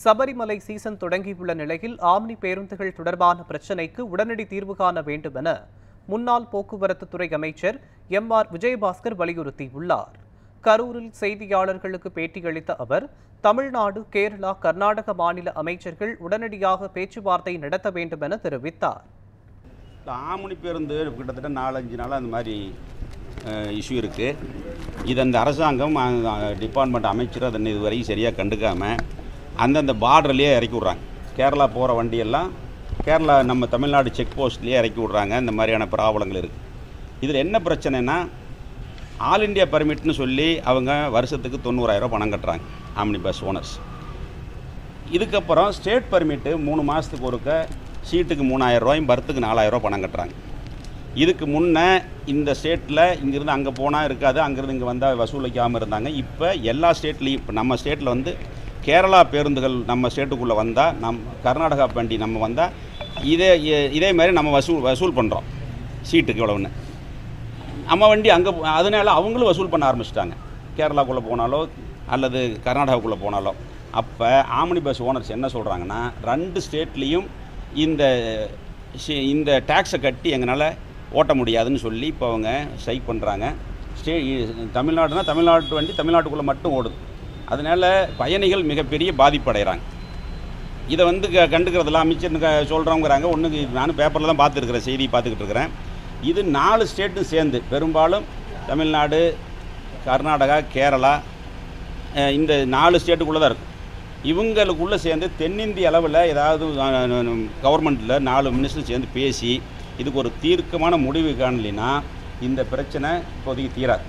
Sabarimala season தொடங்கியுள்ள நிலையில் omni பேருந்துகள் தொடர்பான பிரச்சினைக்கு உடனடி தீர்வு காண வேண்டும் என முன்னாள் போக்குவரத்து துறை அமைச்சர் எம்.ஆர். விஜயபாஸ்கர் வலியுறுத்தியுள்ளார். கரூரில் செய்தியாளர்களுக்கு பேட்டியளித்த அவர், தமிழ்நாடு, கேரளா, கர்நாடக மாநில அமைச்சர்கள் உடனடியாக பேச்சுவார்த்தை நடத்த வேண்டும் என தெரிவித்தார். ஆம்னி பேருந்து கிட்டத்தட்ட 4-5 நாளாக அந்த மாதிரி இஷ்யூ இருக்குது. இது அந்த அரசாங்கம் டிபார்ட்மெண்ட் அமைச்சர் அதனை இதுவரைக்கும் சரியாக கண்டுக்காமல் அந்தந்த பார்டர்லேயே இறக்கி விட்றாங்க. கேரளா போகிற வண்டியெல்லாம் கேரளா நம்ம தமிழ்நாடு செக் போஸ்ட்லேயே இறக்கி விட்றாங்க. இந்த மாதிரியான ப்ராப்ளங்கள் இருக்குது. இதில் என்ன பிரச்சனைனா, ஆல் இண்டியா பர்மிட்னு சொல்லி அவங்க வருஷத்துக்கு 90,000 பணம் கட்டுறாங்க ஆம்னி பஸ் ஓனர்ஸ். இதுக்கப்புறம் ஸ்டேட் பர்மிட்டு 3 மாதத்துக்கு ஒருக்க சீட்டுக்கு 3,000 பர்த்துக்கு 4,000 பணம் கட்டுறாங்க. இதுக்கு முன்னே இந்த ஸ்டேட்டில் இங்கேருந்து அங்கே போனால் இருக்காது, அங்கேருந்து இங்கே வந்தால் வசூலிக்காமல் இருந்தாங்க. இப்போ எல்லா ஸ்டேட்லேயும், இப்போ நம்ம ஸ்டேட்டில் வந்து கேரளா பேருந்துகள் நம்ம ஸ்டேட்டுக்குள்ளே வந்தால், கர்நாடகா வண்டி நம்ம வந்தால் இதே மாதிரி நம்ம வசூல் பண்ணுறோம் சீட்டுக்கு இவ்வளவுன்னு. நம்ம வண்டி அங்கே, அதனால அவங்களும் வசூல் பண்ண ஆரம்பிச்சிட்டாங்க, கேரளாக்குள்ளே போனாலோ அல்லது கர்நாடகாவுக்குள்ளே போனாலோ. அப்போ ஆம்னி பஸ் ஓனர்ஸ் என்ன சொல்கிறாங்கன்னா, 2 ஸ்டேட்லேயும் இந்த டேக்ஸை கட்டி எங்களால் ஓட்ட முடியாதுன்னு சொல்லி இப்போ அவங்க ஸ்ட்ரைக் பண்ணுறாங்க. தமிழ்நாடுனா தமிழ்நாட்டு வண்டி தமிழ்நாட்டுக்குள்ளே மட்டும் ஓடுது. அதனால் பயணிகள் மிகப்பெரிய பாதிப்படைகிறாங்க. இதை வந்து கண்டுக்கிறதுல அமைச்சர் சொல்கிறோங்கிறாங்க. ஒன்று நானும் பேப்பரில் தான் பார்த்துருக்குறேன், செய்தி பார்த்துக்கிட்டு இருக்கிறேன். இது 4 ஸ்டேட்டும் சேர்ந்து, பெரும்பாலும் தமிழ்நாடு, கர்நாடகா, கேரளா, இந்த 4 ஸ்டேட்டுக்குள்ளே தான் இருக்கும். இவங்களுக்குள்ளே சேர்ந்து தென்னிந்திய அளவில் ஏதாவது கவர்மெண்ட்டில் 4 மினிஸ்டர் சேர்ந்து பேசி இதுக்கு ஒரு தீர்க்கமான முடிவு காணலைன்னா இந்த பிரச்சனை இப்போதைக்கு தீராது.